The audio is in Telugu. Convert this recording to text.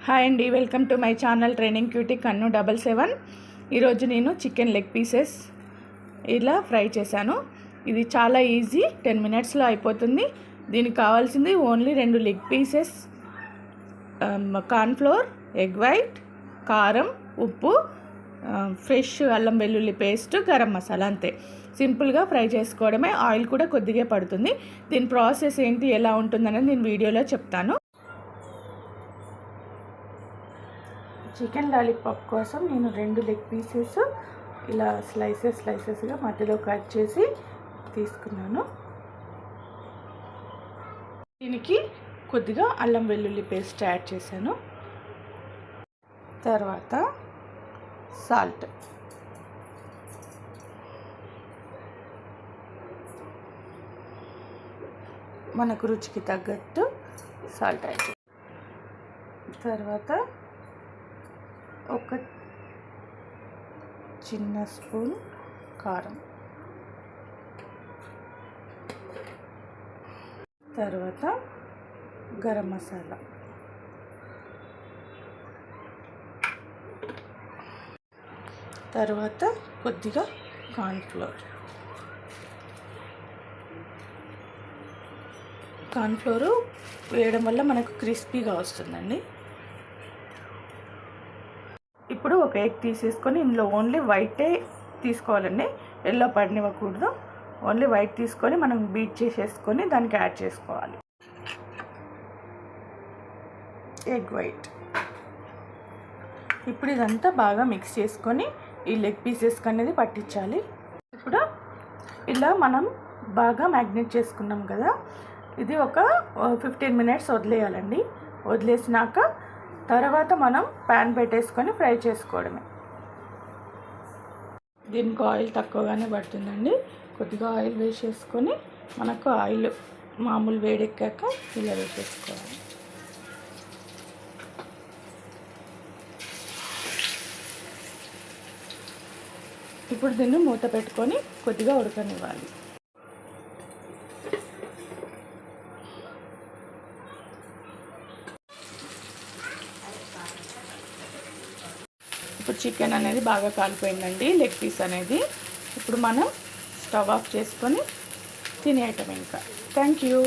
హాయ్ అండి, welcome to my channel training cutie Kannu 77. ఈరోజు నేను చికెన్ లెగ్ పీసెస్ ఇలా ఫ్రై చేశాను. ఇది చాలా ఈజీ, 10 మినిట్స్లో అయిపోతుంది. దీనికి కావాల్సింది only 2 leg pieces, cornflour, egg white, కారం, ఉప్పు, ఫ్రెష్ అల్లం వెల్లుల్లి పేస్ట్, గరం మసాలా, అంతే. సింపుల్గా ఫ్రై చేసుకోవడమే. ఆయిల్ కూడా కొద్దిగా పడుతుంది. దీని ప్రాసెస్ ఏంటి, ఎలా ఉంటుందనేది నేను వీడియోలో చెప్తాను. చికెన్ లాలీపాప్ కోసం నేను 2 లెగ్ పీసెస్ ఇలా స్లైసెస్గా మధ్యలో కట్ చేసి తీసుకున్నాను. దీనికి కొద్దిగా అల్లం వెల్లుల్లి పేస్ట్ యాడ్ చేశాను. తర్వాత సాల్ట్, మనకు రుచికి తగ్గట్టు సాల్ట్ యాడ్ చేయాలి. తర్వాత ఒక చిన్న స్పూన్ కారం, తర్వాత గరం మసాలా, తర్వాత కొద్దిగా కార్న్ఫ్లోర్. కార్న్ఫ్లోరు వేయడం వల్ల మనకు క్రిస్పీగా వస్తుందండి. ఇప్పుడు ఒక ఎగ్ తీసేసుకొని ఇందులో ఓన్లీ వైటే తీసుకోవాలండి, ఎల్లో పడనివ్వకూడదు. ఓన్లీ వైట్ తీసుకొని మనం బీట్ చేసేసుకొని దానికి యాడ్ చేసుకోవాలి. Egg white. ఇప్పుడు ఇదంతా బాగా మిక్స్ చేసుకొని ఈ లెగ్ పీసెస్కి అనేది పట్టించాలి. ఇప్పుడు ఇలా మనం బాగా మ్యాగ్నేట్ చేసుకున్నాం కదా, ఇది ఒక 15 మినిట్స్ వదిలేయాలండి. వదిలేసినాక తర్వాత మనం ప్యాన్ పెట్టేసుకొని ఫ్రై చేసుకోవడమే. దీనికి ఆయిల్ తక్కువగానే పడుతుందండి. కొద్దిగా ఆయిల్ వేసేసుకొని మనకు ఆయిల్ మామూలు వేడెక్కాక ఇలా వేసేసుకోవాలి. ఇప్పుడు దీన్ని మూత పెట్టుకొని కొద్దిగా ఉడకనివ్వాలి. ఇప్పుడు చికెన్ అనేది బాగా కాలిపోయిందండి, లెగ్ పీస్ అనేది. ఇప్పుడు మనం స్టవ్ ఆఫ్ చేసుకొని తినేయటం ఇంకా. Thank you.